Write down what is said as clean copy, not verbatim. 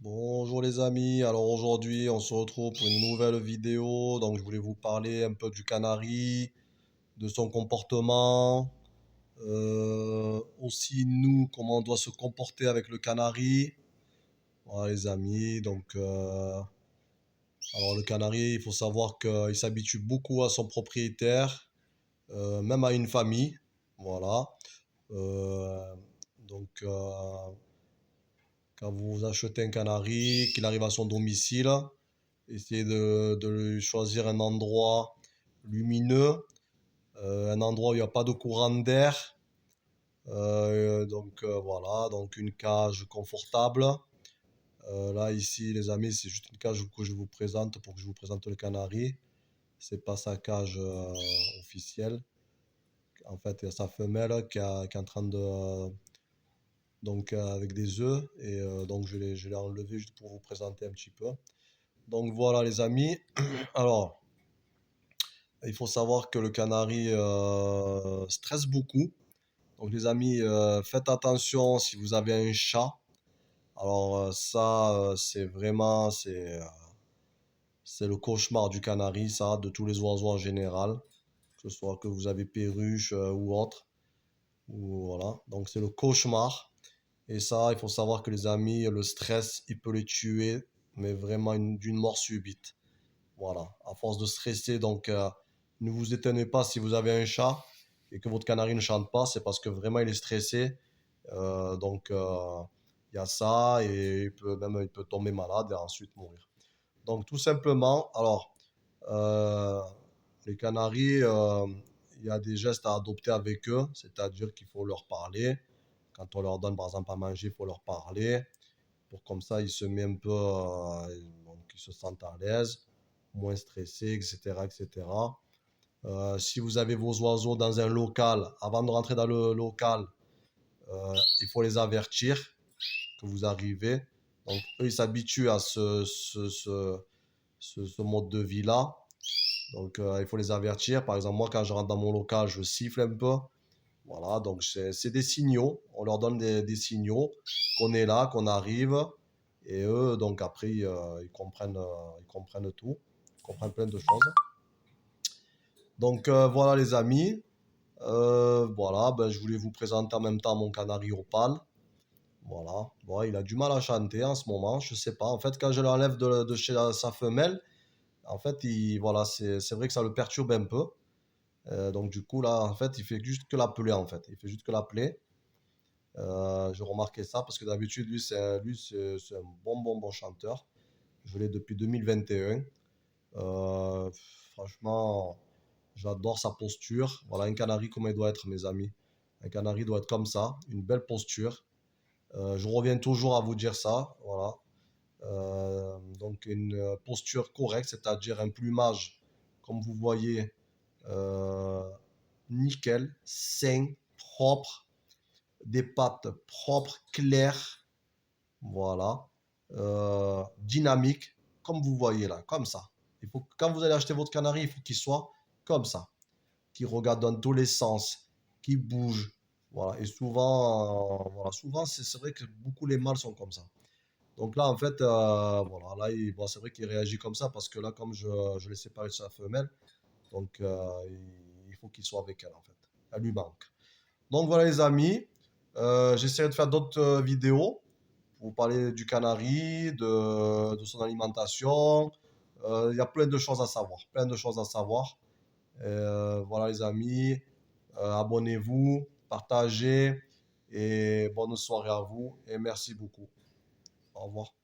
Bonjour les amis, alors aujourd'hui on se retrouve pour une nouvelle vidéo. Donc je voulais vous parler un peu du canari, de son comportement, aussi nous comment on doit se comporter avec le canari. Voilà les amis, alors le canari, il faut savoir qu'il s'habitue beaucoup à son propriétaire, même à une famille. Voilà. Euh, donc Quand vous achetez un canari, qu'il arrive à son domicile, essayez de lui choisir un endroit lumineux, un endroit où il n'y a pas de courant d'air. Voilà, donc une cage confortable. Là ici les amis, c'est juste une cage que je vous présente pour que je vous présente le canari. C'est pas sa cage officielle. En fait, il y a sa femelle qui est en train de avec des œufs et je l'ai enlevé juste pour vous présenter un petit peu. Donc voilà les amis. Alors, il faut savoir que le canari stresse beaucoup. Donc les amis, faites attention si vous avez un chat. Alors c'est vraiment c'est le cauchemar du canari, ça, de tous les oiseaux en général, que ce soit que vous avez perruche ou autre. Ou, voilà. Donc c'est le cauchemar. Et ça, il faut savoir que les amis, le stress, il peut les tuer, mais vraiment d'une mort subite. Voilà, à force de stresser, ne vous étonnez pas si vous avez un chat et que votre canari ne chante pas, c'est parce que vraiment il est stressé. Il y a ça et il peut tomber malade et ensuite mourir. Donc tout simplement, euh, les canaris, il y a des gestes à adopter avec eux, c'est-à-dire qu'il faut leur parler. Quand on leur donne par exemple à manger, il faut leur parler pour comme ça ils se mettent un peu, ils se sentent à l'aise, moins stressés, etc., etc. Si vous avez vos oiseaux dans un local, avant de rentrer dans le local, il faut les avertir que vous arrivez. Donc eux, ils s'habituent à ce mode de vie-là. Il faut les avertir. Par exemple, moi, quand je rentre dans mon local, je siffle un peu. Voilà, donc c'est des signaux. On leur donne des signaux qu'on est là, qu'on arrive. Et eux, donc après, ils comprennent tout. Ils comprennent plein de choses. Voilà les amis. Voilà, ben, je voulais vous présenter en même temps mon canari opale. Voilà. Bon, il a du mal à chanter en ce moment, je sais pas. En fait, quand je l'enlève de chez sa femelle, en fait, voilà, c'est vrai que ça le perturbe un peu. Donc du coup là, en fait, il fait juste que l'appeler en fait. Il fait juste que l'appeler. J'ai remarqué ça parce que d'habitude, c'est un bon chanteur. Je l'ai depuis 2021. Euh, Franchement, j'adore sa posture. Voilà, un canari comme il doit être, mes amis. Un canari doit être comme ça, une belle posture. Je reviens toujours à vous dire ça. Voilà. Une posture correcte, c'est-à-dire un plumage, comme vous voyez, euh, nickel, sain, propre, des pattes propres, claires, voilà, dynamique, comme vous voyez là, comme ça. Quand vous allez acheter votre canari, il faut qu'il soit comme ça, qu'il regarde dans tous les sens, qu'il bouge, voilà. Et souvent c'est vrai que beaucoup les mâles sont comme ça. Donc là, en fait, voilà, là, c'est vrai qu'il réagit comme ça parce que là, comme je l'ai séparé de sa femelle, il faut qu'il soit avec elle, en fait. Elle lui manque. Donc voilà, les amis, j'essaierai de faire d'autres vidéos pour vous parler du canari, de son alimentation. Il y a plein de choses à savoir, plein de choses à savoir. Voilà, les amis, abonnez-vous, partagez et bonne soirée à vous et merci beaucoup. Au revoir.